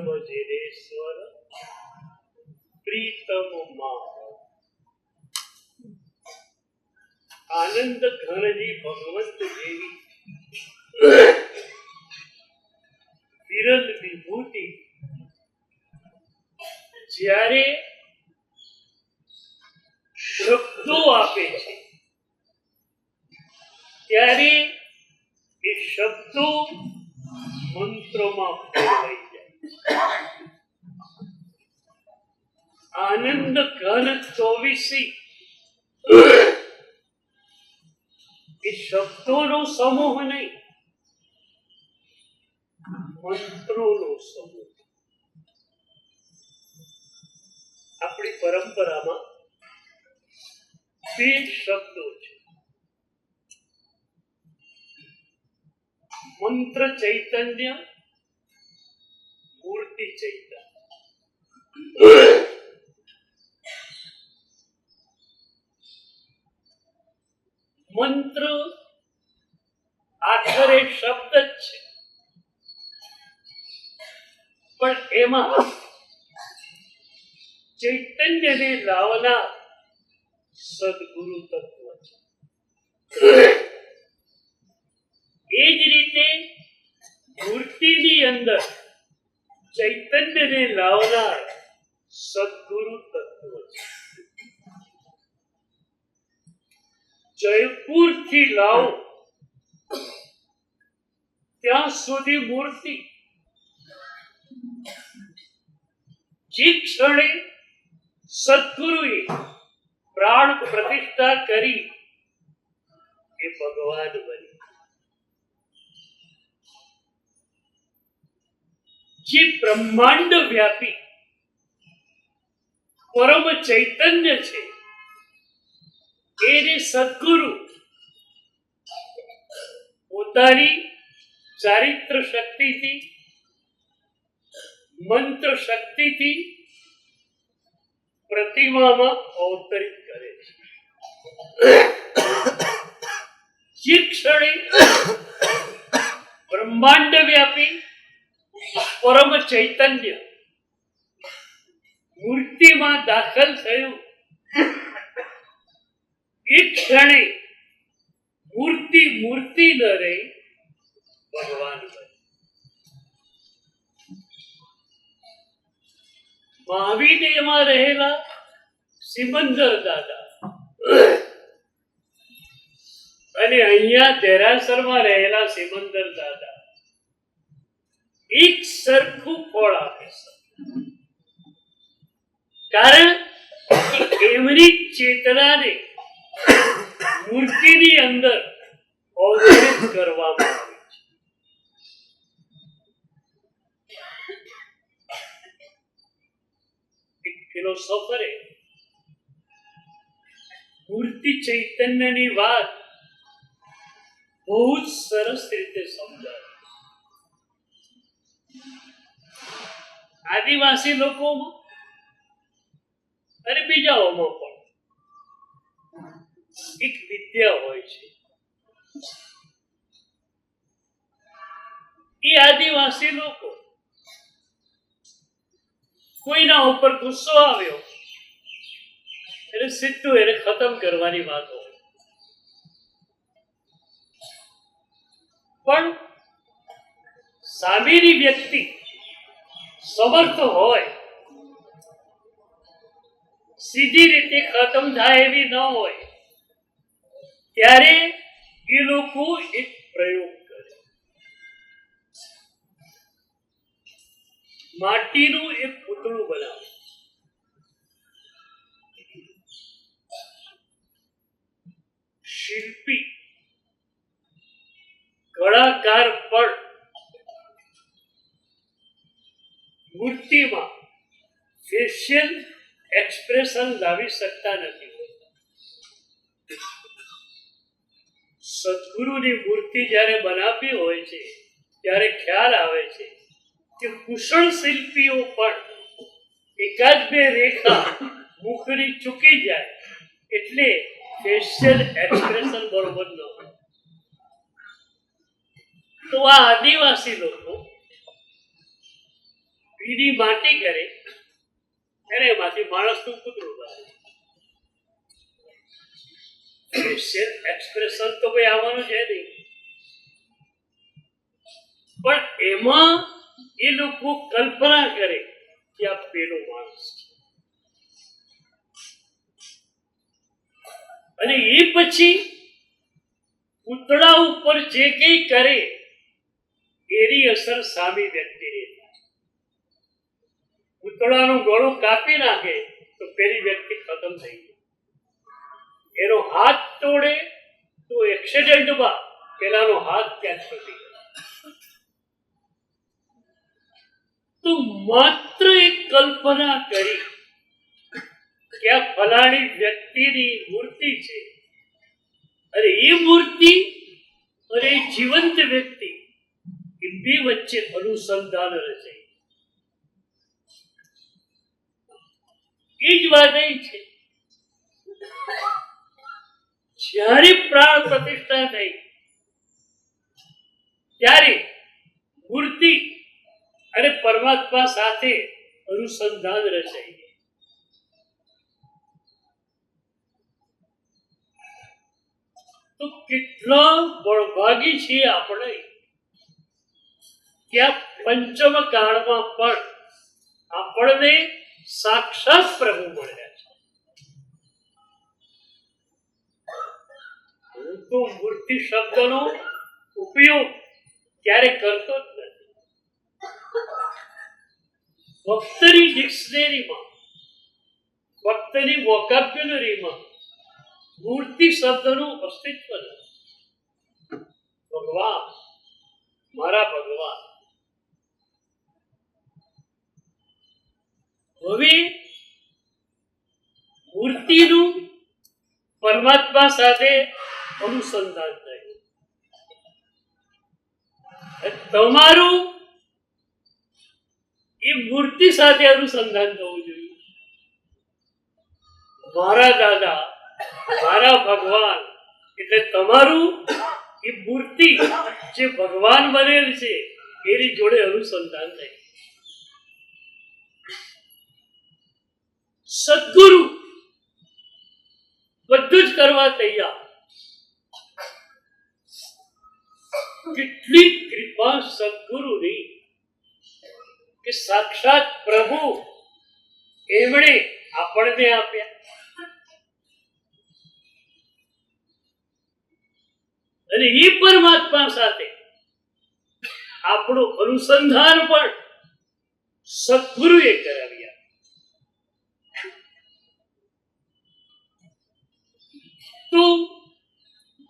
ભજેશ્વર પ્રીતમ માં આનંદ ઘનજી ભગવંત જેવી વિરલ વિભૂતિ જ્યારે શબ્દો આપે છે ત્યારે એ શબ્દો મંત્રોમાં ફેરવાઈ જાય. આનંદ ઘન 24 એ શબ્દોનો સમૂહ નહીં, મંત્રોનો સમૂહ. આપણી પરંપરામાં 2 શબ્દો છે, મંત્ર ચૈતન્ય, મૂર્તિ ચૈતન્ય. મંત્ર આખરે શબ્દ જ છે, પણ એમાં ચૈતન્યને લાવનાર સદગુરુ તત્વ છે. એ જ રીતે મૂર્તિની અંદર ચૈતન્યને લાવનાર સદગુરુ તત્વ છે. જયપુર થી લાવો ત્યાં સુધી મૂર્તિ, જે ક્ષણે સદગુરુએ પ્રાણ પ્રતિષ્ઠા કરી એ ભગવાન બની. જે બ્રહ્માંડ વ્યાપી પરમ ચૈતન્ય છે એને સદગુરુ પોતાની ચારિત્ર શક્તિથી, મંત્ર શક્તિથી પ્રતિમામાં અવતરિત કરે છે. જે ક્ષણે બ્રહ્માંડ વ્યાપી પરમ ચૈતન્ય મૂર્તિમાં દાખલ થયું એ ક્ષણે મૂર્તિ મૂર્તિ ન રહી, ભગવાન બની. મહાવીરમાં રહેલા સિમંદર દાદા અને અહીંયા દેરાસરમાં રહેલા સિમંદર દાદા એક સરખું ફળ આપે છે, કારણ કે એમની ચેતનાને મૂર્તિની અંદર અવતરિત કરવામાં આવે છે. એક ફિલોસોફરે મૂર્તિ ચૈતન્યની વાત બહુ જ સરસ રીતે સમજાવી. આદિવાસી લોકોમાં અને બીજાઓમાં પણ એક વિદ્યા હોય છે. એ આદિવાસી લોકો કોઈના ઉપર ગુસ્સો આવ્યો એટલે સીધું એને ખતમ કરવાની વાત હોય, પણ સામેની વ્યક્તિ સમર્થ હોય, સીધી રીતે ખતમ થાય એવી ન હોય, ત્યારે એ લોકો એક પ્રયોગ કરે. માટીનું એક પૂતળું બનાવે. શિલ્પી કળાકાર પણ મૂર્તિમાં ફેશિયલ એક્સપ્રેશન લાવી શકતા નથી. સદગુરુની મૂર્તિ જ્યારે બનાવવી હોય છે ત્યારે ખ્યાલ આવે છે કે કુશળ શિલ્પીઓ પણ એકાદ બે રેખા મુખની ચૂકી જાય એટલે ફેશિયલ એક્સપ્રેશન બરોબર ન હોય. તો આ આદિવાસી લોકો ભીની માટી કરે અને એમાંથી માણસનું કૂતરું બને. ફેશિયલ એક્સપ્રેશન તો કોઈ આવવાનું છે નહીં, પણ એમાં એ લોકો કલ્પના કરે કે આ પેલો માણસ છે. અને એ પછી પૂતળા ઉપર જે કંઈ કરે એની અસર સામી વ્યક્તિને થાય. પૂતળાનું ગળું કાપી નાખે તો પેલી વ્યક્તિ ખતમ થઈ જાય. એનો હાથ તોડે તો એક્સિડન્ટમાં પેલાનો હાથ ક્યાંક છૂટી જાય. તો માત્ર એક કલ્પના કરી કે આ ફલાણી વ્યક્તિની મૂર્તિ છે અને એ મૂર્તિ અને એ જીવંત વ્યક્તિ એ બે વચ્ચે અનુસંધાન રચાય. એ જ વાત એ છે, જ્યારે પ્રાણ પ્રતિષ્ઠા થઈ ત્યારે મૂર્તિ અને પરમાત્મા સાથે અનુસંધાન રચાય. તો કેટલા બળભાગી છીએ આપણે કે આ પંચમ કાળમાં પણ આપણને સાક્ષાત પ્રભુ મળ્યા છે. હું તો મૂર્તિ શબ્દનો ઉપયોગ ક્યારે કરતો જ નથી. ભક્તની ડિક્શનરીમાં, ભક્તની વોકેબ્યુલરીમાં મૂર્તિ શબ્દનું અસ્તિત્વ નથી. ભગવાન, મારા ભગવાન. હવે મૂર્તિનું પરમાત્મા સાથે અનુસંધાન થયું. તમારું એ મૂર્તિ સાથે અનુસંધાન થવું જોઈએ. મારા દાદા, મારા ભગવાન એટલે તમારું એ મૂર્તિ જે ભગવાન બનેલ છે એની જોડે અનુસંધાન થાય. સદગુરુ બધું જ કરવા તૈયાર. કેટલી કૃપા સદગુરુની કે સાક્ષાત પ્રભુ એમણે આપણને આપ્યા. અને એ પરમાત્મા સાથે આપણું અનુસંધાન પણ સદગુરુએ કરાવ્યા. તો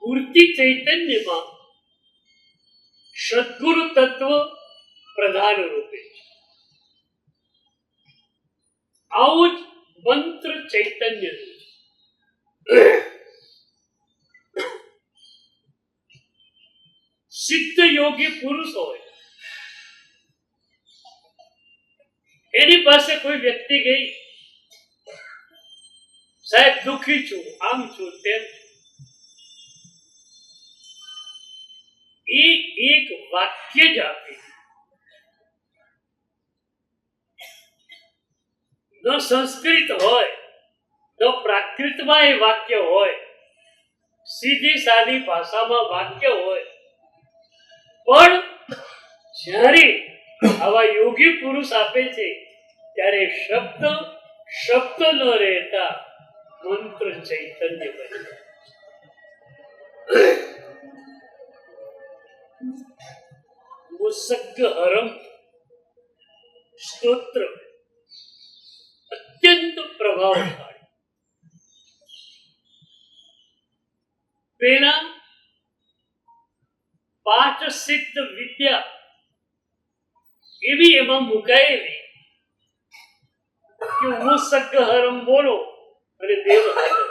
મૂર્તિ ચૈતન્યમાં સદગુરુ તત્વ પ્રધાન રૂપે છે. આવું જ મંત્ર ચૈતન્ય છે. સિદ્ધ યોગી પુરુષ હોય, એની પાસે કોઈ વ્યક્તિ ગઈ, સાહેબ દુઃખી છું, આમ છું, તેમ છું. એ એક વાક્ય જ આપે, ન સંસ્કૃત હોય ન પ્રાકૃતમાં એ વાક્ય હોય, સીધી સાદી ભાષામાં વાક્ય હોય, પણ જ્યારે આવા યોગી પુરુષ આપે છે ત્યારે શબ્દ શબ્દ ન રહેતા મંત્ર ચૈતન્ય બને. મુસગ્ગહરમ સ્તોત્ર અત્યંત પ્રભાવશાળી. પેલા 5 સિદ્ધ વિદ્યા એવી એમાં મુકાયેલી કે મુસગ્ગહરમ બોલો અને દેવ હાજર.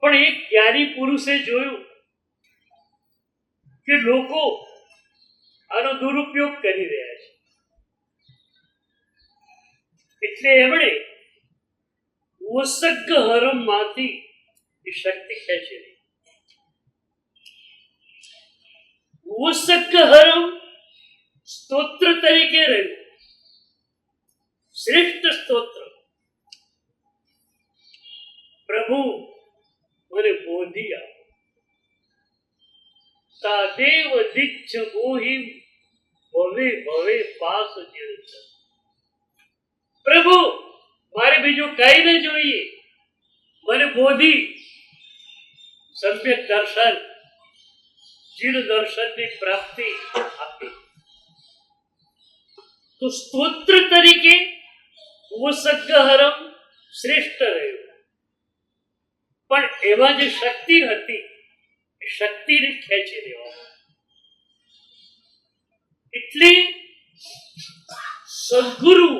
પણ એક જ્ઞાની પુરુષે જોયું કે લોકો આનો દુરુપયોગ કરી રહ્યા છે, એટલે એમણે મુસગ્ગહરમ માંથી એ શક્તિ ખેંચી. વસકહરમ સ્તોત્ર તરીકે રહ્યું, શ્રેષ્ઠ સ્તોત્ર. પ્રભુ મને બોધિ આપો. તાદેવ દીક્ષ મોહિમ ભવે ભવે પાસ જીવ. પ્રભુ મારે બીજું કઈ ન જોઈએ, મને બોધિ, સમ્યક દર્શન, ચિર દર્શનની પ્રાપ્તિ આપી. તો સ્તોત્ર તરીકે વસગહરમ શ્રેષ્ઠ રહ્યું. પણ એમાં જે શક્તિ હતી એ શક્તિને ખેંચી લેવામાં. એટલે સદગુરુ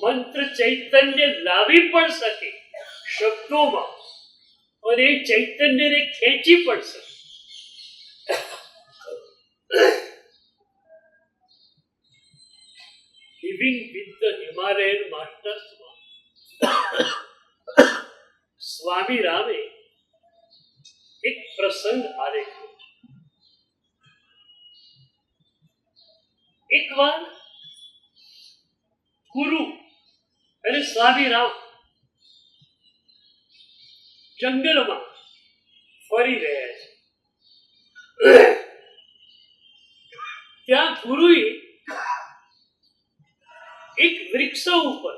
મંત્ર ચૈતન્ય લાવી પણ શકે શબ્દોમાં, અને એ ચૈતન્યને ખેંચી પણ શકે. લિવિંગ વિથ ધ હિમાલયન માસ્ટર્સમાં સ્વામી રામે એક પ્રસંગ આલેખ્યો. એક વાર ગુરુ અને સ્વામી રામ જંગલમાં ફરી રહ્યા છે. ત્યાં ગુરુએ એક વૃક્ષ ઉપર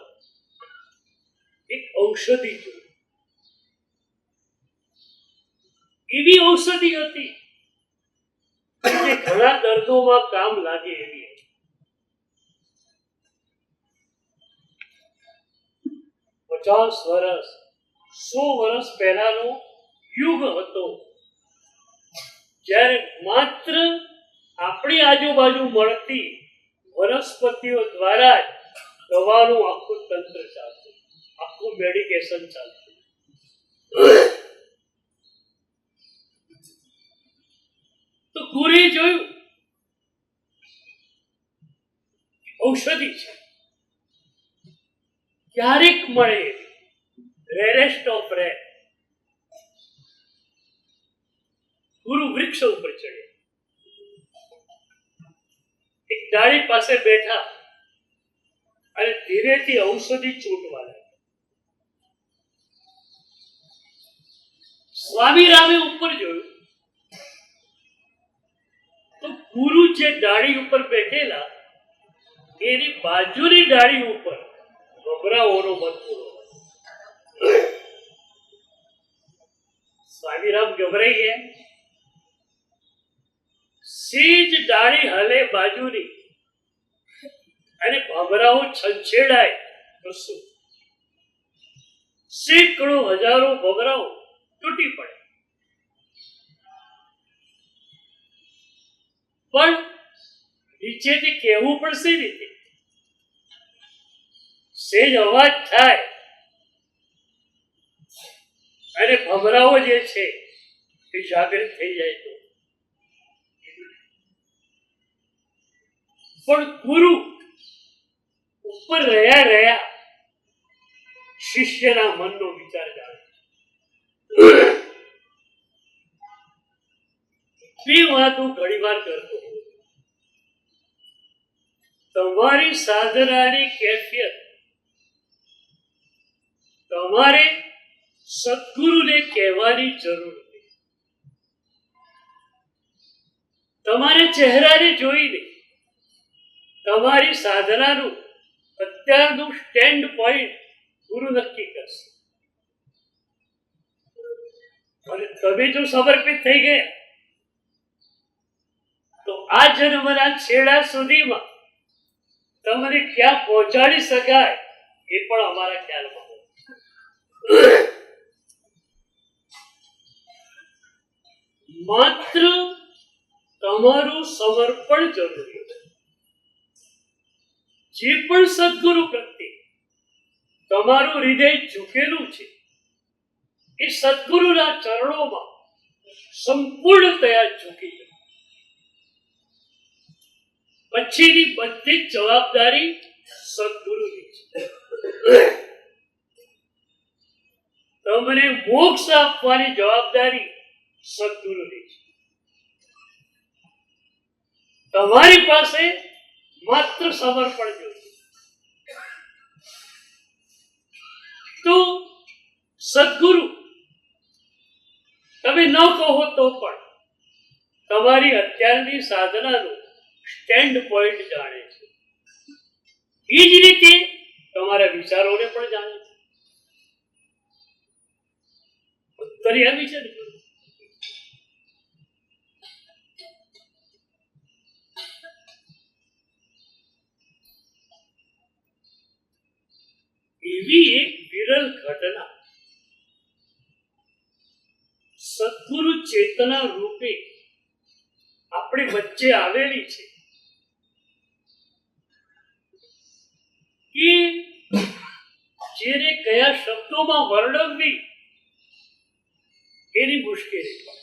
એક ઔષધિ જોઈ. એવી ઔષધિ હતી જે ઘણા દર્દોમાં કામ લાગે એવી હતી. 50 વર્ષ 100 વર્ષ પહેલાનો યુગ હતો, જ્યારે માત્ર આપણી આજુબાજુ મળતી વનસ્પતિઓ દ્વારા જ દવાનું આખું તંત્ર ચાલતું, આખું મેડિકેશન ચાલતું. તો ગુરુએ જોયું ઔષધિ છે, ક્યારેક મળે એવી, રેરેસ્ટ ઓફ રેર. ગુરુ વૃક્ષ ઉપર ચડ્યા, એક ડાળી પાસે બેઠા અને ધીરેથી ઔષધિ ચૂંટવા લાગ્યા. સ્વામી રામે ઉપર જોયું તો ગુરુ જે ડાળી ઉપર બેઠેલા એની બાજુની ડાળી ઉપર ભમરાઓનો મધપૂરો. સ્વામી રામ ગભરાઈ ગયા. સીજ ડાળી હલે બાજુની અને ભમરાઓ છંછેડાય તો શું? સેંકડો હજારો ભમરાઓ તૂટી પડે. પણ નીચેથી કહેવું પડશે રીતે. સેજ અવાજ થાય અને ભમરાઓ જે છે એ જાગૃત થઈ જાય તો. પણ ગુરુ ઉપર રહ્યા શિષ્યના મનનો વિચાર જાણે. બે વાત હું ઘણી વાર કરતો હોઉં. તમારી સાધનાની કેફિયત તમારે સદગુરુને કહેવાની જરૂર નથી. તમારે ચહેરાને જોઈને તમારી સાધનાનું અત્યારનું સ્ટેન્ડ પોઈન્ટ ગુરુ નક્કી કરશે. અને તમે જો સમર્પિત થઈ ગયા તો આ જન્મના છેડા સુધીમાં તમને ક્યાં પહોંચાડી શકાય એ પણ અમારા ખ્યાલમાં હોય. માત્ર તમારું સમર્પણ જરૂરી છે. જે પણ સદગુરુ પ્રત્યે તમારું હૃદય ઝૂકેલું છે એ સદગુરુના ચરણોમાં સંપૂર્ણતયા ઝૂકી જાય. પછીની બધી જ જવાબદારી સદગુરુની છે. તમને મોક્ષ આપવાની જવાબદારી સદગુરુની છે. તમારી પાસે માત્ર સમર્પણ જોઈએ. તો સદગુરુ તમે ન કહો તો પણ તમારી અત્યારની સાધનાનું સ્ટેન્ડ પોઈન્ટ જાણે છે. એ જ રીતે તમારા વિચારોને પણ જાણે છે. અંતર્યામી છે ને. એવી એક વિરલ ઘટના સદગુરુ ચેતના રૂપે આપણી વચ્ચે આવેલી છે કે જેને કયા શબ્દોમાં વર્ણવવી એની મુશ્કેલી પડે.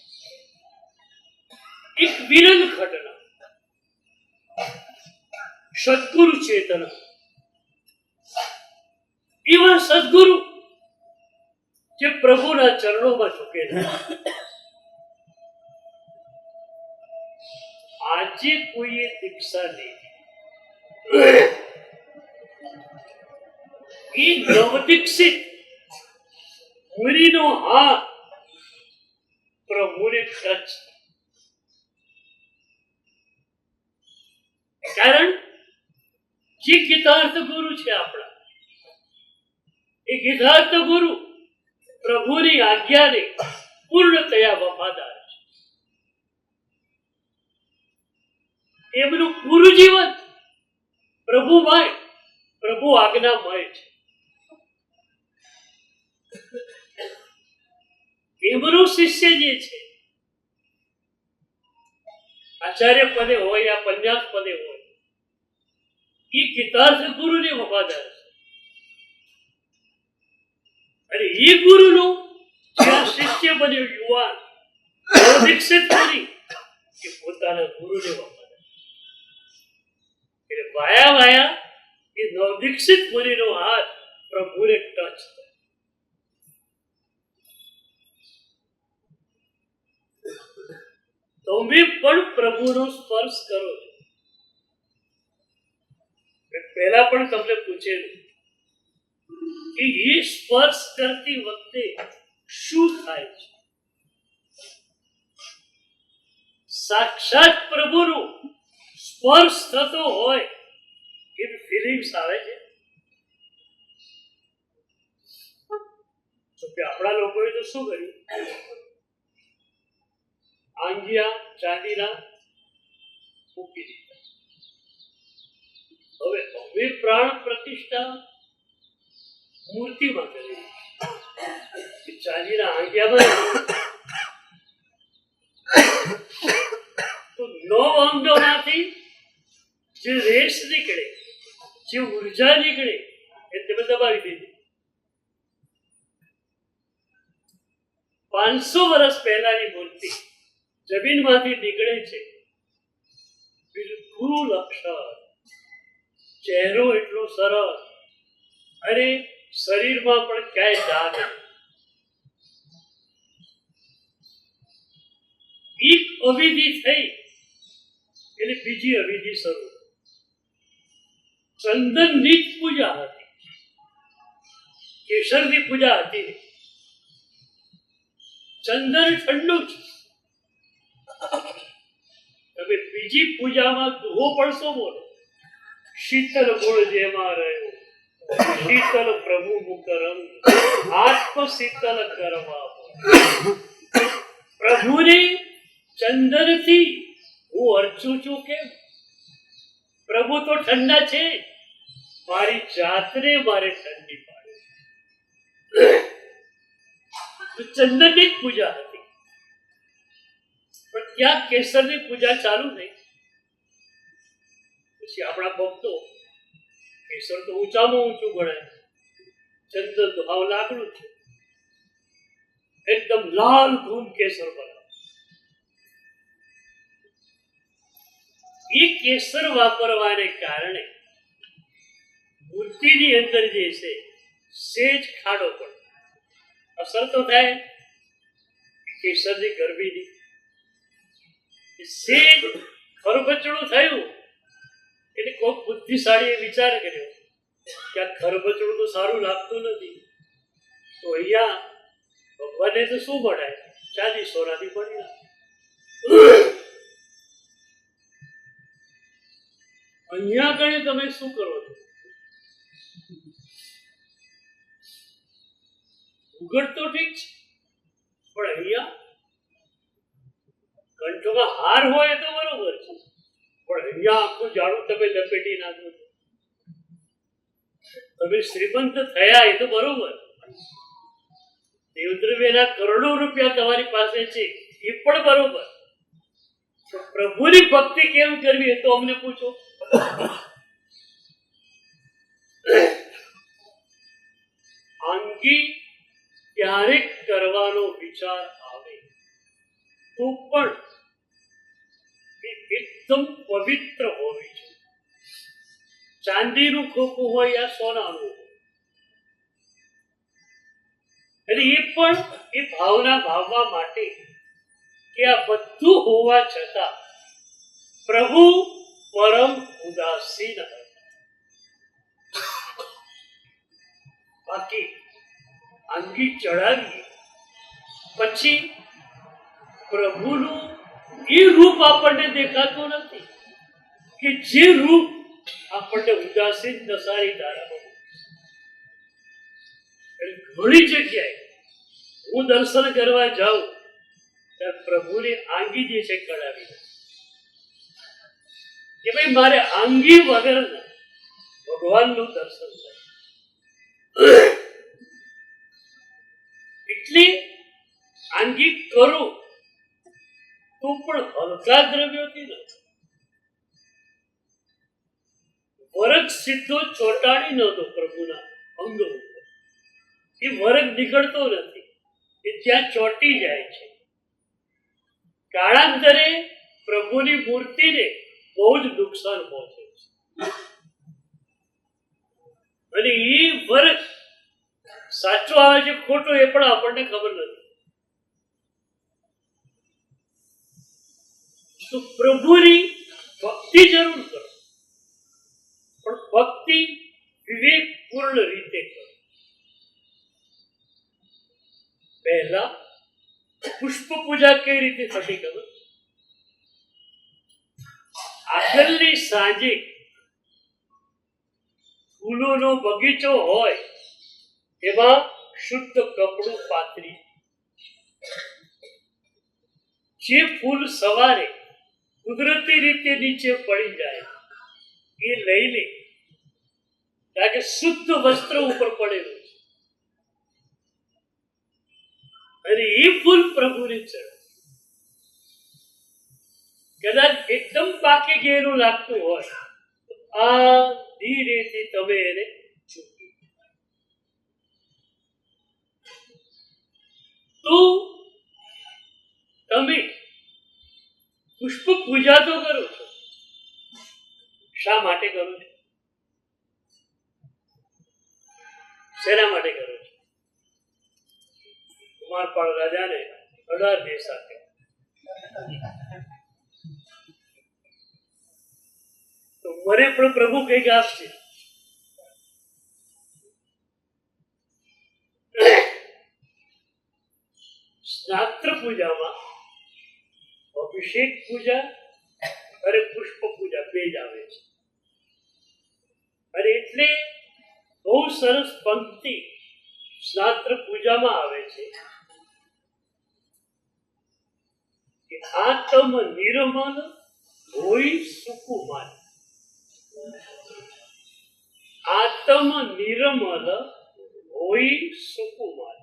એક વિરલ ઘટના સદગુરુ ચેતના. એવા સદગુરુ જે પ્રભુના ચરણોમાં ઝૂકેલા. આજે કોઈએ દીક્ષા લીધી, એ નવદીક્ષિત મુનિનો હાથ પ્રભુને ટચ. કારણ જે ગીતાર્થ ગુરુ છે આપણા, એ ગીતાર્થ ગુરુ પ્રભુની આજ્ઞાને પૂર્ણતયા વફાદાર છે. એમનું પૂરું જીવન પ્રભુમય, પ્રભુ આજ્ઞામય છે. એમનો શિષ્ય જે છે, આચાર્ય પદે હોય યા પન્યાસ પદે હોય, એ ગીતાર્થ ગુરુને વફાદાર છે. અને એ ગુરુનું જ્યાં શિષ્ય બન્યો યુવાન દીક્ષિત કરી, એ પોતાના ગુરુને વફાદાર. એટલે વાયા વાયા એ નવદીક્ષિત મુનિનો હાથ પ્રભુને ટચ. તમે પણ પ્રભુનો સ્પર્શ કરો છો. પહેલા પણ તમને પૂછેલું કે એ સ્પર્શ કરતી વખતે શું થાય છે. સાક્ષાત પ્રભુનો સ્પર્શ થતો હોય એવી ફિલિંગ્સ આવે છે. તો કે આપણા લોકોએ તો શું કર્યું, આંગિયા ચાંદીના મૂકી દીધા. હવે અમે પ્રાણ પ્રતિષ્ઠા મૂર્તિમાં કરી, ચાંદીના આંગિયામાં તો 9 અંગોમાંથી જે રેસ નીકળે, જે ઉર્જા નીકળે, એ તમે દબાવી દીધી. 500 વર્ષ પહેલાની મૂર્તિ જમીનમાંથી નીકળે છે, બિલકુલ અક્ષર, ચહેરો એટલો સરસ, અને શરીરમાં પણ ક્યાંય ડાઘ. એક અવિધિ થઈ એટલે બીજી અવિધિ શરૂ. ચંદનની જ પૂજા હતી, કેસરની પૂજા હતી. ચંદન ઠંડુ છે. તમે બીજી પૂજામાં દુહો પડશો, બોલો શીતલ ગુણ જેમાં રહ્યો, શીતલ પ્રભુ મુખ રંગ, આત્મ શીતલ કરવા. પ્રભુને ચંદનથી હું અર્ચું છું કેમ? પ્રભુ તો ઠંડા છે, મારી જાતને મારે ઠંડી પાડે. ચંદનની જ પૂજા હતી, પણ ત્યાં કેસરની પૂજા ચાલુ થઈ. પછી આપણા ભક્તો કેસર તો ઊંચામાં ઊંચું ગણાય, ચંદન તો હાવ લાકડું છે, એકદમ લાલ ઘૂમ કેસર બનાવે. એ કેસર વાપરવાને કારણે મૂર્તિની અંદર જે છે સેજ ખાડો પડે. અસર તો થાય, કેસરની ગરબીની સેજ ખરબચડું થયું એટલે કોઈ બુદ્ધિશાળીએ વિચાર કર્યો કે આ ખરબચડું તો સારું લાગતું નથી, તો અહીંયા ભગવાનને તો શું બનાય, ચાંદી સોનાથી બની. અહીંયા કણે તમે શું કરો છો? ઉઘડ તો ઠીક છે, પણ અહીંયા કંઠોમાં હાર હોય તો બરોબર છે, પણ અહીંયા આખું જાડું તમે લપેટી નાખો છો. તમે શ્રીમંત થયા એ તો બરોબર, દેવદ્રવ્યના કરોડો રૂપિયા તમારી પાસે છે એ પણ બરોબર, પ્રભુની ભક્તિ કેમ કરવી એ તો અમને પૂછો. અંગી ક્યારેક કરવાનો વિચાર આવે તો પણ એકદમ પવિત્ર હોવી છે. ચાંદીનું ખોખું હોય યા સોનાનું હોય, અને એ પણ એ ભાવના ભાવવા માટે કે આ બધું હોવા છતાં પ્રભુ પરમ ઉદાસીન હતા. બાકી અંગી ચડાવીએ પછી પ્રભુનું એ રૂપ આપણને દેખાતું નથી કે જે રૂપ આપણને ઉદાસીન દશારી ધારામાં. ઘણી જગ્યાએ હું દર્શન કરવા જાઉં ત્યારે પ્રભુની આંગી જે છે કઢાવી કે ભાઈ મારે આંગી વગર ભગવાનનું દર્શન થાય. એટલે આંગી કરું તો પણ હલકા દ્રવ્યોથી નથી. વર્ગ સીધો ચોંટાડી નહોતો પ્રભુના અંગ ઉપર, એ વર્ગ નીકળતો નથી, એ ત્યાં ચોંટી જાય છે. કાળાંતરે પ્રભુની મૂર્તિને બહુ જ નુકસાન પહોંચે છે, અને એ વર્ગ સાચો આવે છે ખોટો એ પણ આપણને ખબર નથી. તો પ્રભુની ભક્તિ જરૂર કરો, પણ ભક્તિ વિવેકપૂર્ણ રીતે કરો. પહેલા પુષ્પ પૂજા કઈ રીતે થતી ખબર? આગળની સાંજે ફૂલોનો બગીચો હોય એમાં શુદ્ધ કપડું પાથરી, જે ફૂલ સવારે કુદરતી રીતે નીચે પડી જાય એ લઈ લે, કારણ કે શુદ્ધ વસ્ત્ર ઉપર પડેલું છે, અને એ ફૂલ પ્રભુને ચડે. કદાચ એકદમ પાકે ઘેરું લાગતું હોય આ ધીરેથી તમે એને ચૂકી, તો તમે પુષ્પ પૂજા તો કરો છો, શા માટે કરો છો? શેના માટે કરો છો? કુમારપાળ રાજાને 18 દેશ આપ્યા, તો મને પણ પ્રભુ કઈક આપશે. સ્નાત્ર પૂજામાં અભિષેક પૂજા અને પુષ્પ પૂજા બે જ આવે છે, અને એટલે બહુ સરસ પંક્તિ સ્નાત્ર પૂજામાં આવે છે કે આત્મ નિર્મલ હોય સુકુમાર. આત્મ નિર્મલ હોય સુકુમાર.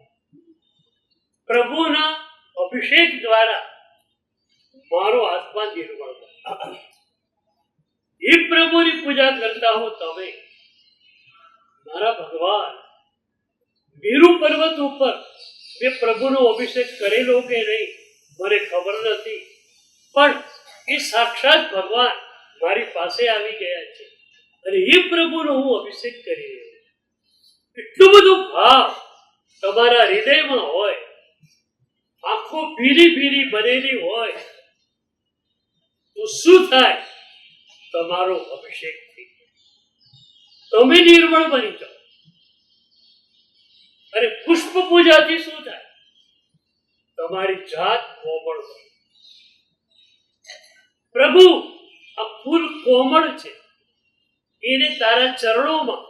પ્રભુના અભિષેક દ્વારા મારો આત્મા નિર્મળ થાય. એ પ્રભુની પૂજા કરતા હો તમે, મારા ભગવાન મેરુ પર્વત ઉપર મેં પ્રભુનો અભિષેક કરેલો કે નહીં મને ખબર નથી, પણ એ સાક્ષાત ભગવાન મારી પાસે આવી ગયા છે અને એ પ્રભુનો હું અભિષેક કરી રહ્યો છું. એટલું બધું ભાવ તમારા હૃદયમાં હોય આંખો ભીરી ભીરી ભરેલી હોય તો શું થાય? તમારો અભિષેક થઈ જાય, તમે નિર્મળ બની જાઓ. અને પુષ્પ પૂજાથી શું થાય? તમારી જાત કોમળ બને. પ્રભુ, આ ફૂલ કોમળ છે, એને તારા ચરણોમાં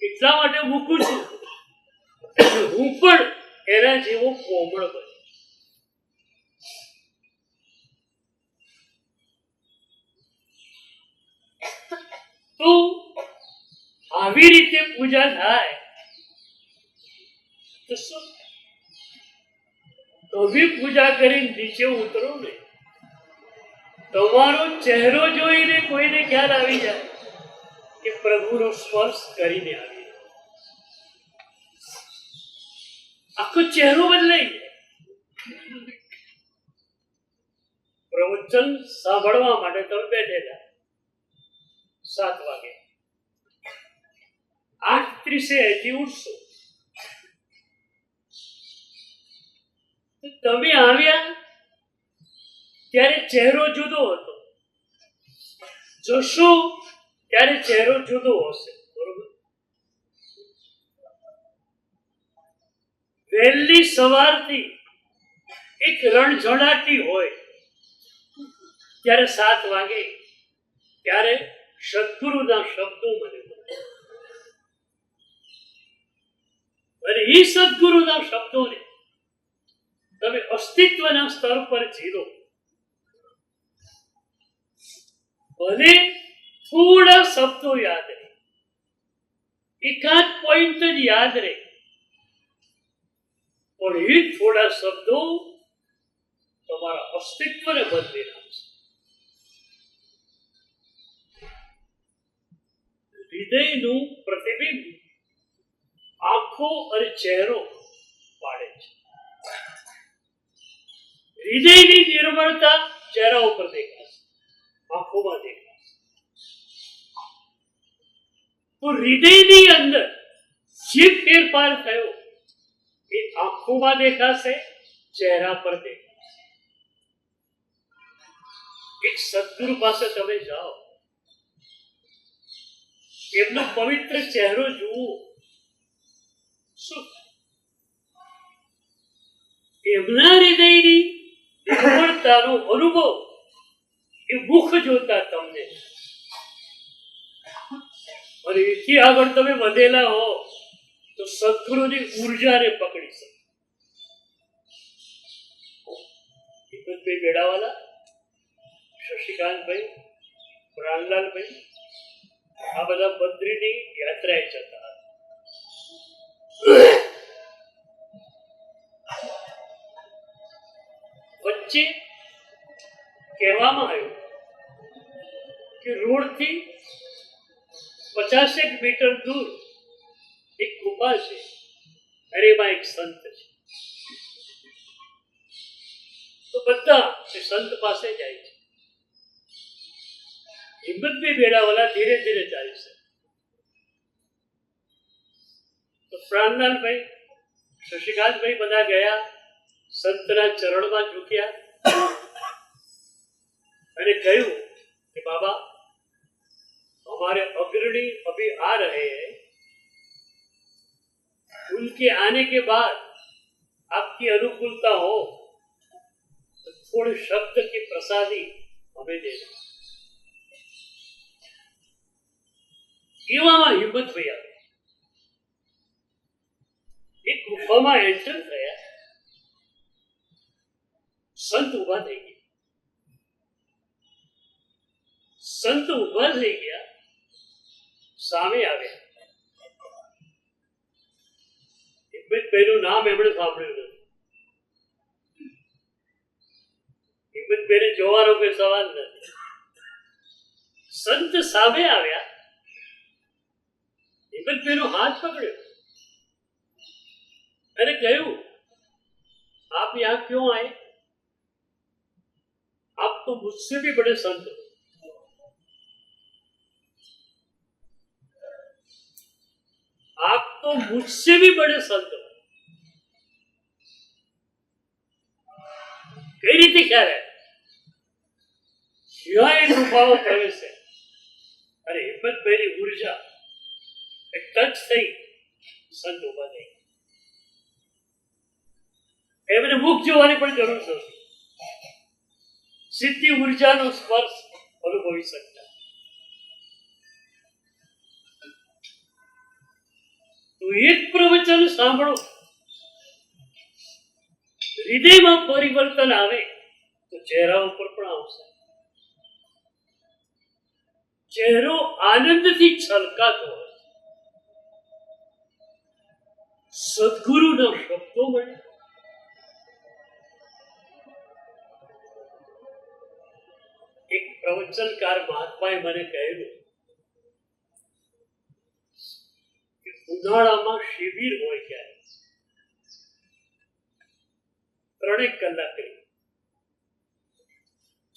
એટલા માટે મૂકું છું, હું પણ એના જેવો કોમળ બને. તો આવી રીતે પૂજા થાય તો શું? તમે પૂજા કરીને નીચે ઉતરો ને, તમારો ચહેરો જોઈને કોઈને ખ્યાલ આવી જાય કે પ્રભુનો સ્પર્શ કરીને આવી. આખો ચહેરો બદલાઈ જાય. પ્રવચન સાંભળવા માટે તમે બેઠેલા 7 વાગે, 8:30 અહીંથી ઉઠશો. તમે આવ્યા ત્યારે ચહેરો જુદો હતો, જશો ત્યારે ચહેરો જુદો હશે. બરોબર? વહેલી સવારથી એક રણઝડાટી હોય ત્યારે 7 વાગે, ત્યારે સદગુરુના શબ્દો મને મળે. અને એ સદગુરુના શબ્દોને તમે અસ્તિત્વના સ્તર પર જીરો. ભલે થોડા શબ્દો યાદ રહે, એકાદ પોઈન્ટ જ યાદ રહે, પણ એ થોડા શબ્દો તમારા અસ્તિત્વને બદલી નાખશે. હૃદયનું પ્રતિબિંબ આંખો અને ચહેરો પાડે છે. હૃદયની નિર્મળતા ચહેરા ઉપર દેખાશે, આંખોમાં દેખાશે. તો હૃદયની અંદર જે ફેરફાર થયો એ આંખોમાં દેખાશે, ચહેરા પર દેખાશે. એક સદગુરુ પાસે તમે જાઓ, એમનો પવિત્ર ચહેરો જુઓ, શું એમના હૃદયની નિર્મળતાનો અનુભવ એ મુખ જોતા તમને. અને એથી આગળ તમે વધેલા હો તો સદગુરુની ઉર્જાને પકડી શકો. હિંમતભાઈ બેડાવાલા, શશિકાંતભાઈ, પ્રાણલાલભાઈ, આ બધા બદ્રીની યાત્રાએ જતા. વચ્ચે કહેવામાં આવ્યું કે રોડથી 50 મીટર દૂર એક ગુફા છે, અને એમાં એક સંત છે. તો બધા એ સંત પાસે જાય છે. હિંમતભાઈ બેડાવાલા ધીરે ધીરે ચાલી છે. તો પ્રાણલાલભાઈ, શશિકાંતભાઈ બધા ગયા, સંતના ચરણમાં ઝૂક્યા અને કહ્યું कि बाबा हमारे अग्रणी अभी आ रहे हैं, उनके आने के बाद आपकी अनुकूलता हो तो थोड़े शब्द की प्रसादी हमें देना. એવામાં હિંમતભાઈ આવે. એક ગુફામાં એન્ટર થયા, સંત ઉભા થઈ ગયા. સંત ઉભા થઈ ગયા, સામે આવ્યા. હિંમતભાઈનું નામ એમણે સાંભળ્યું નથી. હિંમતભાઈને જોવાનો કોઈ સવાલ નથી. સંત સામે આવ્યા, હિંમતભાઈનો હાથ પકડ્યો અને કહ્યું, आप यहाँ क्यों आए? आप तो मुझसे भी बड़े संत हो. आप तो मुझसे भी बड़े संत हो. કઈ રીતે ખ્યાલ આવે? જ્યાં એ ગુફાઓ પ્રવેશે અને હિંમતભાઈની ઉર્જા એ ટચ થઈ સંત ઉભા થઈ. એમને મુખ જોવાની પણ જરૂર નથી, સીધી ઉર્જાનો સ્પર્શ અનુભવી શકતા. તો એક પ્રવચન સાંભળો, હૃદયમાં પરિવર્તન આવે તો ચહેરા ઉપર પણ આવશે. ચહેરો આનંદથી છલકાતો હોય. સદગુરુના શબ્દો મળે, એક પ્રવચનકાર મહાત્માએ મને કહેલું કે ઉનાળામાં શિબિર હોય ત્યારે 3 કલાક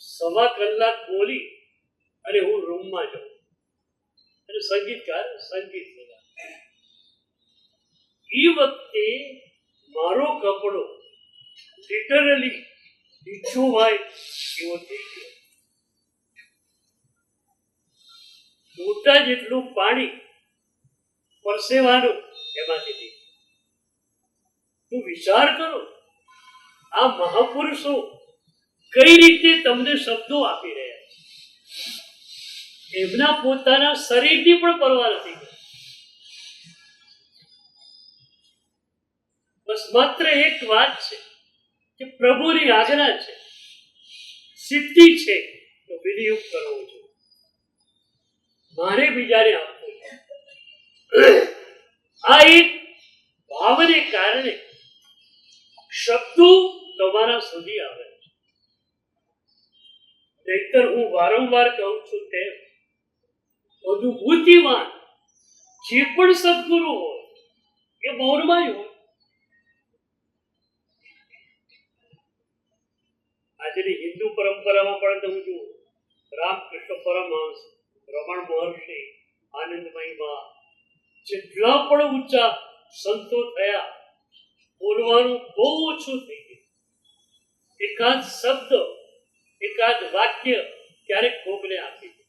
સવા કલાક બોલી અને હું રૂમમાં જાઉં અને સંગીતકાર સંગીત બજાવે. એ વખતે મારો કપડો લિટરલી નીચો હોય એવો થઈ ગયો. મોટા જેટલું પાણી પરસેવાનું એમાંથી નીકળ્યું. તું વિચાર કરો, આ મહાપુરુષો કઈ રીતે તમને શબ્દો આપી રહ્યા છે. એમના પોતાના શરીરની પણ પરવા નથી કરી. બસ માત્ર એક વાત છે કે પ્રભુની આજ્ઞા છે, સિદ્ધિ છે તો વિનિયોગ કરવો જોઈએ. મારે બીજાને આપવું છે. આ એક ભાવને કારણે શબ્દો તમારા સુધી આવે છે. નહીતર હું વારંવાર કહું છું તેમ અનુભૂતિવાન જે પણ સદગુરુ હોય એ મૌનમાં હોય. આજની હિન્દુ પરંપરામાં પણ તમે જુઓ, રામકૃષ્ણ પરમહંસ, રમણ મહર્ષિ, આનંદમયી માં, જેટલા પણ ઊંચા સંતો થયા, બોલવાનું બહુ ઓછું થઈ ગયું. એકાદ શબ્દ, એકાદ વાક્ય ક્યારેક કોકને આપી દે.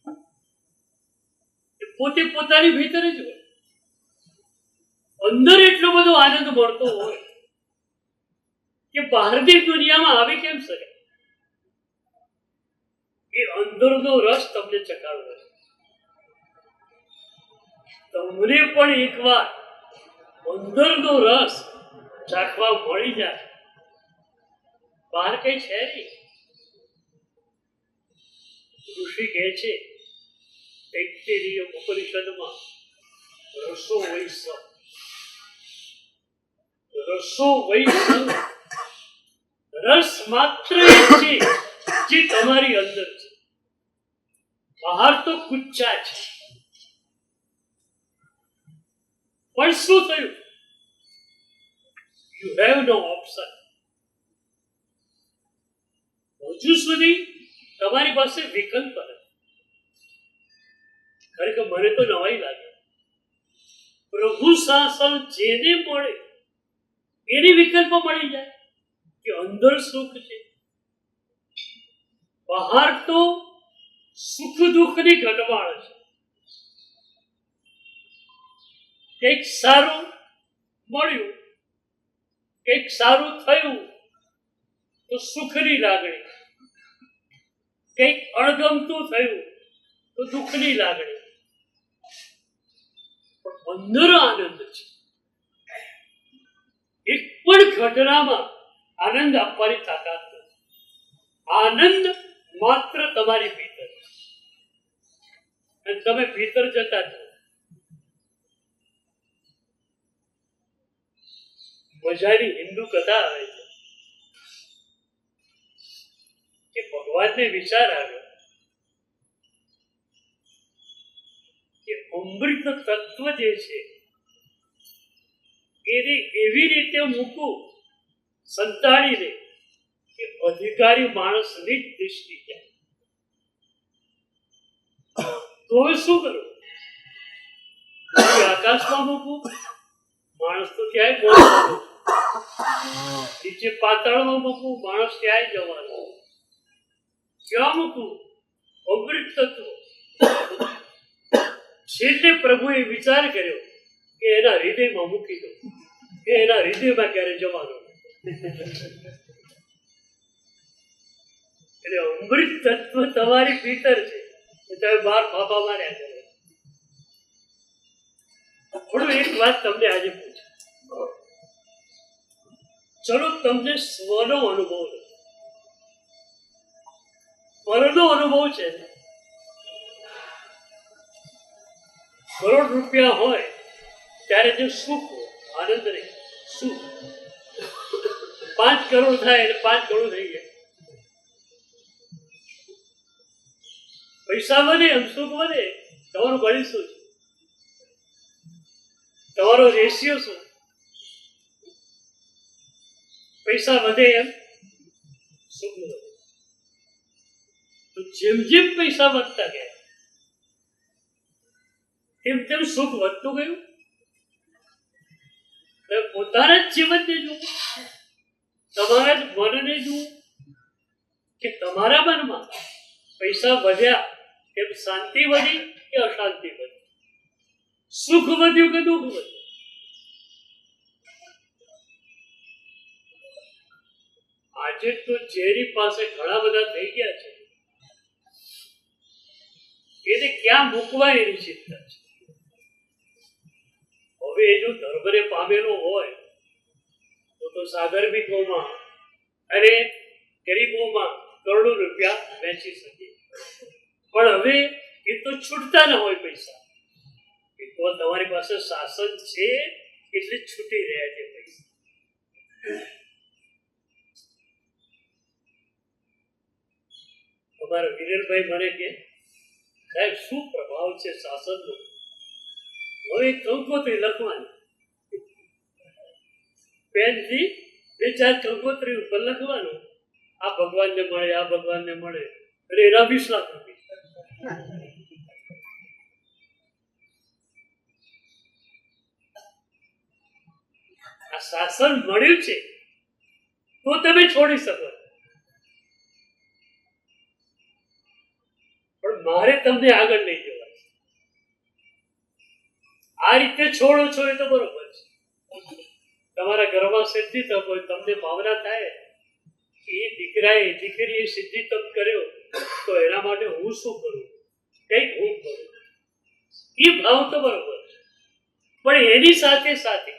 પોતે પોતાની ભીતર જ હોય. અંદર એટલો બધો આનંદ મળતો હોય કે બહારની દુનિયામાં આવી કેમ શકે. એ અંદરનો રસ તમને ચકાડવો છે. તમને પણ એકવાર અંદરનો રસ ચાખવા મળી જાય. બહાર કઈ છે નહીં. ઋષિ કહે છે તૈત્તિરીય ઉપનિષદમાં, રસો વૈસ, રસો વૈસ, રસ માત્ર એ છે જે તમારી અંદર છે. બહાર તો કુચ્ચા છે. પણ શું થયું? You have no option. હજુ સુધી તમારી પાસે વિકલ્પ નથી. ખરેખર મને તો નવાઈ લાગે. પ્રભુ શાસન જેને મળે એને વિકલ્પ મળી જાય કે અંદર સુખ છે. બહાર તો સુખ દુઃખની ઘટમાળ છે. કંઈક સારું મળ્યું, કંઈક સારું થયું તો સુખની લાગણી, કંઈક અણગમતું થયું તો દુઃખની લાગણી. પણ અંદર આનંદ છે. એક પણ ઘટનામાં આનંદ આપવાની તાકાત નથી. આનંદ માત્ર તમારી ભીતર છે. અને તમે ભીતર જતા છો. મજાની હિન્દુ કથા આવે છે કે ભગવાનને વિચાર આવ્યો કે અમૃત તત્વ જે છે એને એવી રીતે મૂકું સંતાડીને કે અધિકારી માણસની જ દૃષ્ટિ જાય. તો શું કરું? આકાશમાં મૂકું? માણસ તો ક્યાંય બોલતો નથી. નીચે પાતાળમાં મૂકવું, માણસ ક્યાંય જવાનો. ક્યાં મૂકવું? અમૃત તત્વ. છેલ્લે પ્રભુએ વિચાર કર્યો કે એના હૃદયમાં મૂકી દો, કે એના હૃદયમાં ક્યારે જવાનો. એટલે અમૃત તત્વ તમારી ભીતર છે, તમે બાર ફાફા માર્યા કરે. થોડું એક વાત તમને આજે પૂછું. ચલો તમને સ્વનો અનુભવ નથી, પરનો અનુભવ છે. કરોડ રૂપિયા હોય ત્યારે જે સુખ આનંદ રહે, સુખ. 5 કરોડ થાય એટલે 5 કરોડ થઈ જાય. પૈસા વધે એમ સુખ વધે. તમારું ગણિત શું છે? તમારો રેશિયો શું? પૈસા વધે એમ સુખ વધે. તો જેમ જેમ પૈસા વધતા ગયા તેમ તેમ સુખ વધતું ગયું. પોતાના જ જીવનને જુઓ, તમારા જ મનને જુઓ કે તમારા મનમાં પૈસા વધ્યા તેમ શાંતિ વધી કે અશાંતિ વધી? સુખ વધ્યું કે દુઃખ વધ્યું? આજે તો જેની પાસે ઘણા બધા થઈ ગયા છે એને ક્યાં મૂકવા એની ચિંતા છે. હવે એ જો ધર્મને પામેલો હોય તો સાધર્મિકોમાં અને ગરીબોમાં કરોડો રૂપિયા વેચી શકે. પણ હવે એ તો છૂટતા ન હોય પૈસા. એ તો તમારી પાસે શાસન છે એટલે છૂટી રહ્યા છે પૈસા. અમારા વિરેનભાઈ મને કે સાહેબ શું પ્રભાવ છે શાસનનો. હવે કંકોત્રી લખવાની, પેનથી 2-4 કંકોત્રી ઉપર લખવાનું, આ ભગવાનને મળે, આ ભગવાનને મળે, અને એના 20 લાખ રૂપિયા. આ શાસન મળ્યું છે તો તમે છોડી શકો, પણ મારે તમને આગળ લઈ જવા. આ રીતે છોડો છો એ તો બરોબર છે. તમારા ઘરમાં સિદ્ધિ તપ હોય, તમને ભાવના થાય કે એ દીકરાએ દીકરીએ સિદ્ધિ તપ કર્યો તો એના માટે હું શું કરું, કંઈક હું કરું, એ ભાવ તો બરોબર છે. પણ એની સાથે સાથે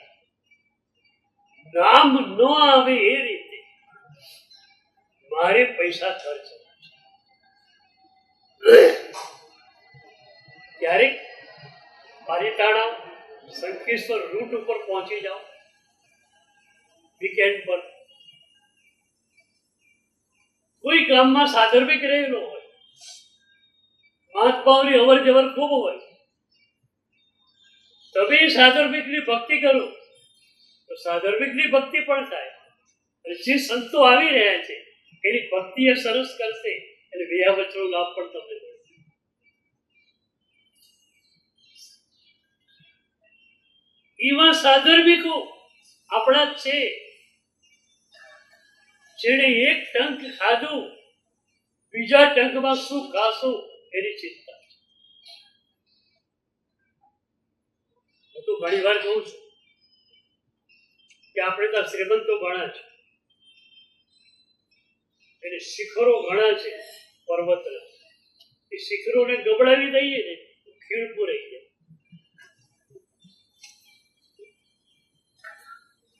નામ ન આવે એ રીતે મારે પૈસા ખર્ચ ક્યારેક પાલીતાણા સંકેશ્વર રૂટ ઉપર પહોંચી જાઓ વીકેન્ડ પર. કોઈ ગામમાં સાધર્મિક રહેલો હોય, મહાત્માઓની અવર જવર ખૂબ હોય, તમે સાધર્મિકની ભક્તિ કરો તો સાધર્મિકની ભક્તિ પણ થાય. અને જે સંતો આવી રહ્યા છે એની ભક્તિ એ સરસ કરશે એટલે વ્યા વચનો લાભ પણ તમને મળે. એવા સાધર્મિકો આપણા છે જેણે એક ટંક ખાધું, બીજા ટંકમાં શું ખાશું એની ચિંતા છે. હું તો ઘણી વાર કહું છું કે આપણે તો શ્રીમંતો ઘણા છે, એને શિખરો ઘણા છે પર્વતના. એ શિખરોને ગબડાવી દઈએ ને તો ખીણપુર રહી જાય.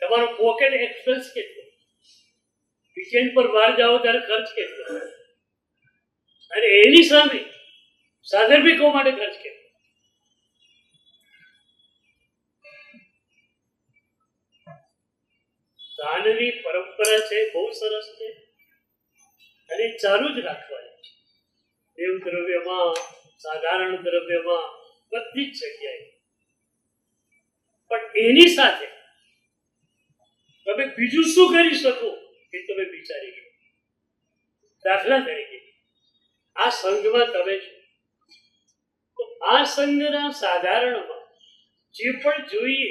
તમારો પોકેટ એક્સપેન્સ કેટલો, વીકેન્ડ પર બહાર જાઓ ત્યારે ખર્ચ કેટલો, અને એની સામે સાધર્મિકો માટે ખર્ચ કેટલો. દાનની પરંપરા છે, બહુ સરસ છે અને ચાલુ જ રાખવાની છે. દેવ દ્રવ્યમાં, સાધારણ દ્રવ્યમાં, બધી જ જગ્યાએ. પણ એની સાથે તમે બીજું શું કરી શકો એ તમે વિચારી શકો. દાખલા તરીકે આ સંઘમાં તમે છો તો આ સંઘના સાધારણમાં જે પણ જોઈએ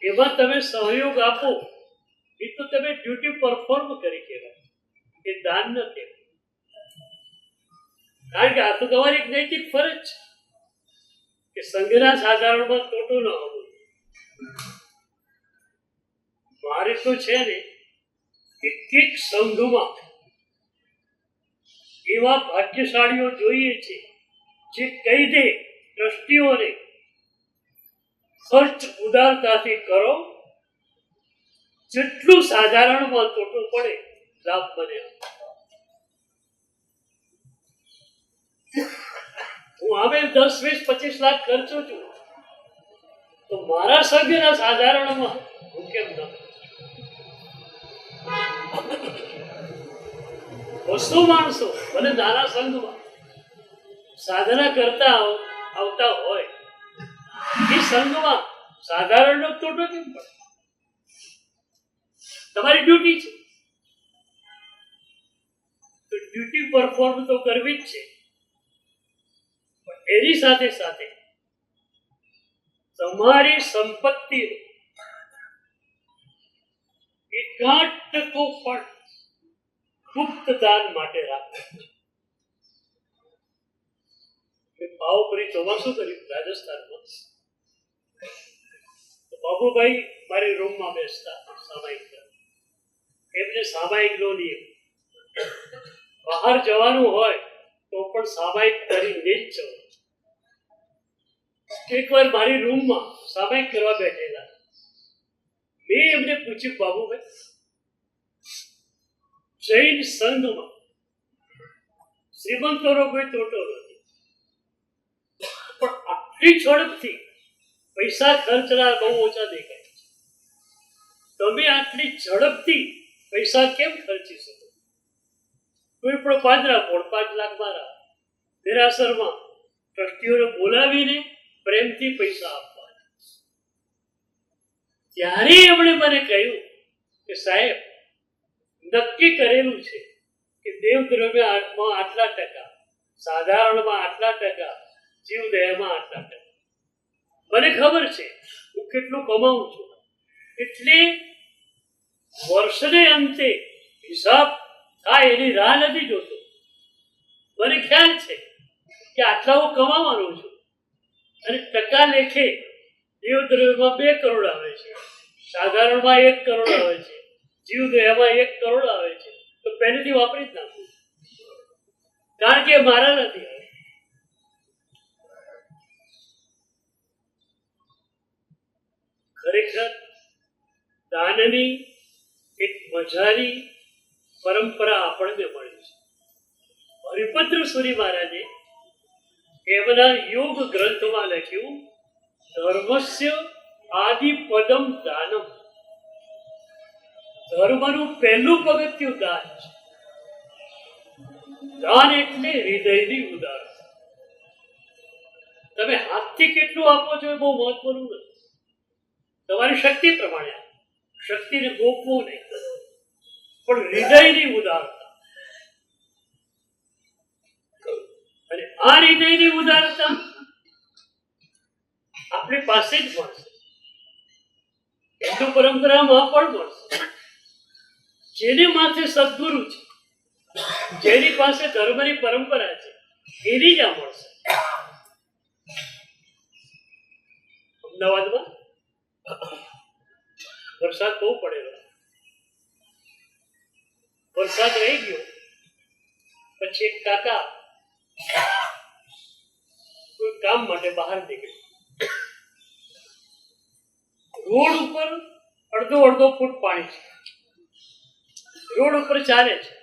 એમાં તમે સહયોગ આપો એ તો તમે ડ્યુટી પરફોર્મ કરી કહેવાય, એ દાન ન કહેવાય. કારણ કે આ તો તમારી એક નૈતિક ફરજ છે કે સંઘના સાધારણમાં ખોટું ન હોવું. મારે તો છે ને એક સંઘમાં એવા ભાગ્યશાળીઓ જોઈએ છે જે કહી દે ટ્રસ્ટીઓને ખર્ચ ઉદારતાથી કરો, જેટલું સાધારણમાં ખોટું પડે લાભ બને. હું હવે 10, 20, 25 લાખ ખર્ચું છું, તો મારા સભ્યના સાધારણમાં હું કેમ ન? 200 માણસો ભલે નાના સંઘમાં સાધના કરતા આવતા હોય, એ સંઘમાં સાધારણનો તોટો કેમ પડે? તમારી ડ્યુટી છે, તો ડ્યુટી પરફોર્મ તો કરવી જ છે. એની સાથે સાથે તમારી સંપત્તિ 1% પણ ગુપ્ત દાન માટે રાખો. ભાવપરી ચોમાસું કર્યું રાજસ્થાનમાં, બાબુભાઈ મારી રૂમમાં બેસતા સામાયિક, એમને સામાયિક નો નિયમ, બહાર જવાનું હોય તો પણ સામાયિક કરીને જ જવું. એકવાર મારી રૂમમાં સામાયિક કરવા બેઠેલા, મેં એમને પૂછ્યું, બાબુભાઈ જૈન સંઘમાં શ્રીમંતોનો કોઈ તોટો નથી, પણ આટલી ઝડપથી પૈસા ખર્ચનાર બહુ ઓછા દેખાય છે, તમે આટલી ઝડપથી પૈસા કેમ ખર્ચી શકો? કોઈ પણ પાંજરા પોળ 5 લાખ મારા દેરાસરમાં ટ્રસ્ટીઓને બોલાવીને પ્રેમથી પૈસા આપવા. ત્યારે એમણે મને કહ્યું કે સાહેબ, નક્કી કરેલું છે કે દેવદ્રવ્યમાં આટલા ટકા, સાધારણમાં આટલા ટકા, જીવદયામાં આટલા ટકા. મને ખબર છે હું કેટલું કમાઉં છું, એટલે વર્ષને અંતે હિસાબ થાય એની રાહ નથી જોતો. મને ખ્યાલ છે કે આટલા હું કમાવાનો છું, અને ટકા લેખે દેવદ્રવ્યમાં 2 કરોડ આવે છે, સાધારણમાં 1 કરોડ આવે છે, જીવદયામાં 1 કરોડ આવે છે, તો પહેલેથી વાપરી જ નાખું, કારણ કે મારા નથી. ખરેખર દાનની એક મજાની પરંપરા આપણને મળી છે. હરિભદ્ર સુરી મહારાજે એમના યોગ ગ્રંથમાં લખ્યું, ધર્મસ્ય આદિ પદમ દાનમ. ધર્મનું પહેલું પગથિયું દાન છે. દાન એટલે હૃદયની ઉદારતા. તમે હાથથી કેટલું આપો છો એ બહુ મહત્વનું નથી, તમારી શક્તિ પ્રમાણે. શક્તિને ગોપવો નહીં, પણ હૃદયની ઉદારતા. અને આ હૃદયની ઉદારતા આપણી પાસે જ મળશે, હિન્દુ પરંપરામાં પણ મળશે. જેની માથે સદગુરુ છે, જેની પાસે ધર્મની પરંપરા છે, એની જ આ મળશે. અમદાવાદમાં વરસાદ બહુ પડેલો, વરસાદ રહી ગયો પછી એક કાકા કોઈ કામ માટે બહાર નીકળ્યા. રોડ ઉપર અડધો ફૂટ પાણી છે, રોડ ઉપર ચાલે છે,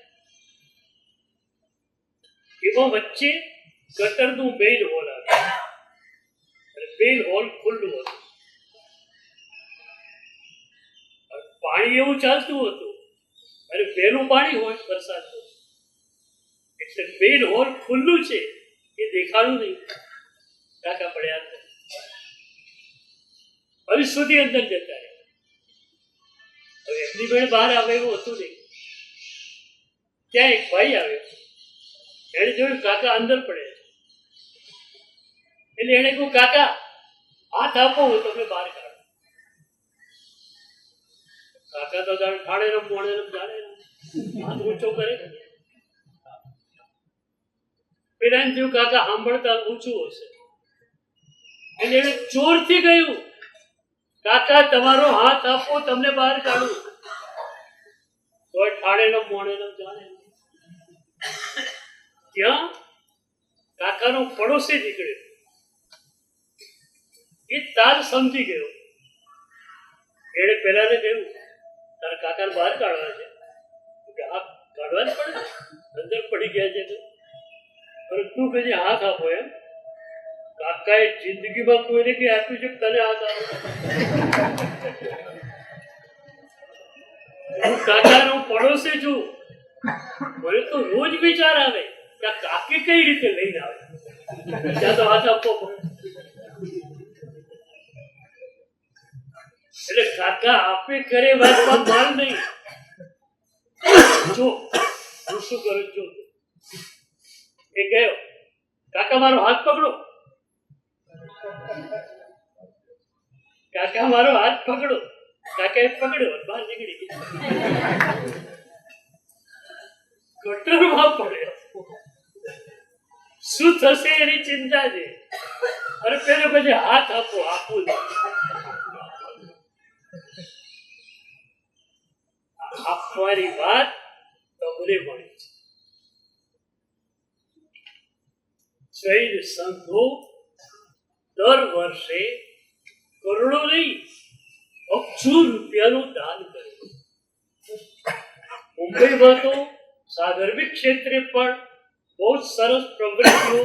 એમાં વચ્ચે ગટરનું મેઇન હોલ આવે, મેઇન હોલ ખુલ્લું હતું. પાણી એવું ચાલતું હતું, અને વહેલું પાણી હોય વરસાદનું, એટલે મેઇન હોલ ખુલ્લું છે એ દેખાડું નહીં. કાકા પડ્યા હતા, હજી સુધી અંદર જતા રહ્યા. હવે એમની બેન બહાર આવે એવું હતું નહીં. ત્યાં એક ભાઈ આવ્યો, એને જોયું કાકા અંદર પડ્યા છે, એટલે એને કહ્યું, કાકા હાથ આપો, હું તમને બહાર કાઢું. કાકા તો જાણે ઠાડે રમ મોડે રમ જાણે હાથ ઊંચો કરે. પેલા થયું કાકા સાંભળતા ઊંચું હશે એટલે એને ચોરથી કહ્યું, કાકા તમારો હાથ આપો તમને બહાર કાઢું. કોઈ ઠાડે રમ મોડે રમ જાણે. ત્યાં કાકાનો પડોશી નીકળ્યો. એ તાર સમજી ગયો. એને પેલાને કહ્યું, તારા કાકાને બહાર કાઢવા છે. હા, કાઢવા જ પડે, અંદર પડી ગયા છે. પરંતુ પછી હાથ આપો એમ. કાકાએ જિંદગીમાં કોઈને કઈ આપ્યું છે તને હાથ આપો. હું કાકાનો પડોશી છું. મને તો રોજ વિચાર આવે કે આ કાકી કઈ રીતે લઈને આવે. ત્યાં તો હાથ આપવો પડે. એટલે કાકા આપે કરે વાતમાં માલ નહીં. જો હું શું કરું છું, એ ગયો, કાકા મારો હાથ પકડો. કાકા મારો હાથ પકડો. કાકાએ પકડ્યો, બહાર નીકળી ગયો. ગટરમાં પડ્યો. શું થશે એની ચિંતા છે. અને પેલો પછી હાથ આપો આપવું આપવાની વાત તમને મળી છે. જૈન સંઘો દર વર્ષે કરોડો નહીં અબજો રૂપિયાનું દાન કરે. મુંબઈમાં તો સાગરવી ક્ષેત્રે પણ બહુ સરસ પ્રવૃત્તિઓ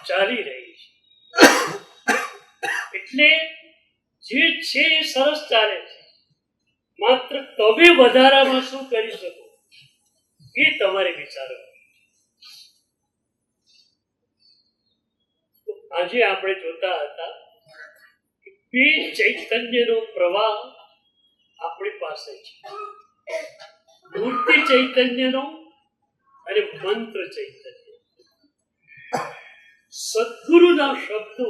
ચાલી રહી છે. એટલે જે છે એ સરસ ચાલે છે. માત્ર તમે વધારામાં શું કરી શકો એ તમારે વિચારો. આજે આપણે જોતા હતા કે બે ચૈતન્યનો પ્રવાહ આપણી પાસે છે. મૂર્તિ ચૈતન્યનો અને મંત્ર ચૈતન્ય. સદગુરુના શબ્દો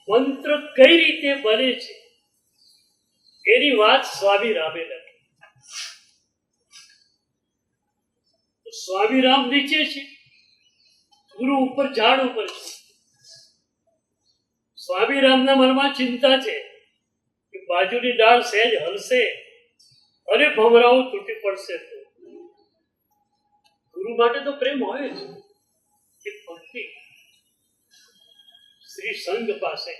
મંત્ર કઈ રીતે બને છે એની વાત સ્વામી રામે લખી. સ્વામી રામ નીચે છે, ગુરુ ઉપર ઝાડ ઉપર છે. સ્વામી રામના મનમાં ચિંતા છે કે બાજુની ડાળ સહેજ હલશે અને ભમરાઓ તૂટી પડશે. તો ગુરુ માટે તો પ્રેમ હોય જ. એ ભક્તિ શ્રી સંઘ પાસે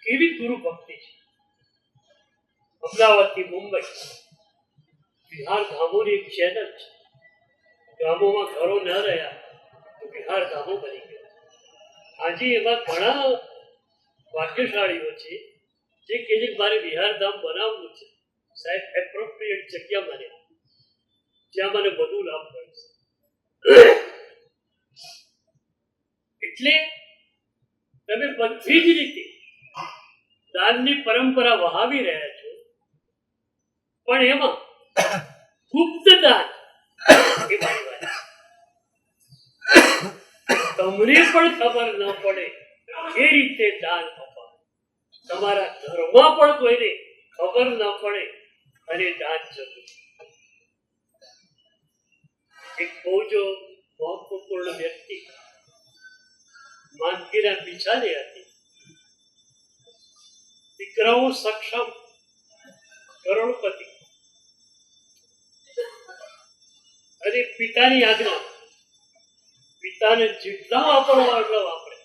કેવી ગુરુ ભક્તિ છે. અમદાવાદથી મુંબઈ બિહાર ગામોની એક ચેનલ છે. ગામોમાં ઘરો ન રહ્યા તો બિહાર ગામો બની ગયા. આજે એવા ઘણા ભાગ્યશાળીઓ છે જે કહે છે કે મારે બિહાર ધામ બનાવવું છે. સાહેબ, એપ્રોપ્રિએટ જગ્યા મને જ્યાં મને બધું લાભ મળશે. એટલે તમે બધી જ રીતે દાનની પરંપરા વહાવી રહ્યા છો, પણ એમાં ગુપ્ત દાન એ મારી વાત તમને પણ ખબર ન પડે એ રીતે દાન અપાવ. તમારા ઘરમાં પણ કોઈને ખબર ન પડે અને દાન જતું. એક બહુ જો મહત્વપૂર્ણ વ્યક્તિ માંદગીના બિચારી હતી. દીકરાઓ સક્ષમ, કરોડપતિ, અને પિતાની આજ્ઞા. પિતાને જેટલા વાપરવા એટલા વાપરે.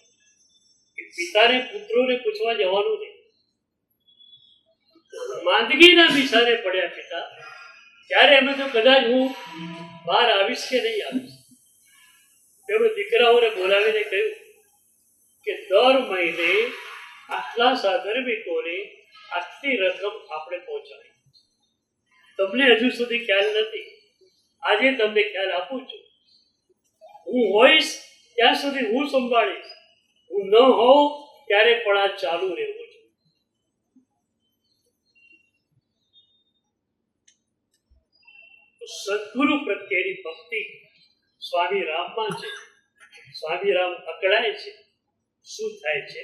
પિતાને પુત્રોને પૂછવા જવાનું નહીં. માંદગીના બિચારે પડ્યા પિતા. ત્યારે એમ તો કદાચ હું બહાર આવીશ કે નહીં આવીશ. તેમણે દીકરાઓને બોલાવીને કહ્યું કે દર મહિને આટલા સાગરવિકોને આટલી રકમ આપણે પહોંચાડી. તમને હજુ સુધી ખ્યાલ નથી. આજે તમને ખ્યાલ આપું છું. હું હોઈશ ત્યાં સુધી હું સંભાળીશ. હું ન હોઉં ત્યારે પણ આ ચાલુ રહેવું છે. સદગુરુ પ્રત્યેની ભક્તિ સ્વામી રામમાં છે. સ્વામી રામ અકળાય છે. શું થાય છે?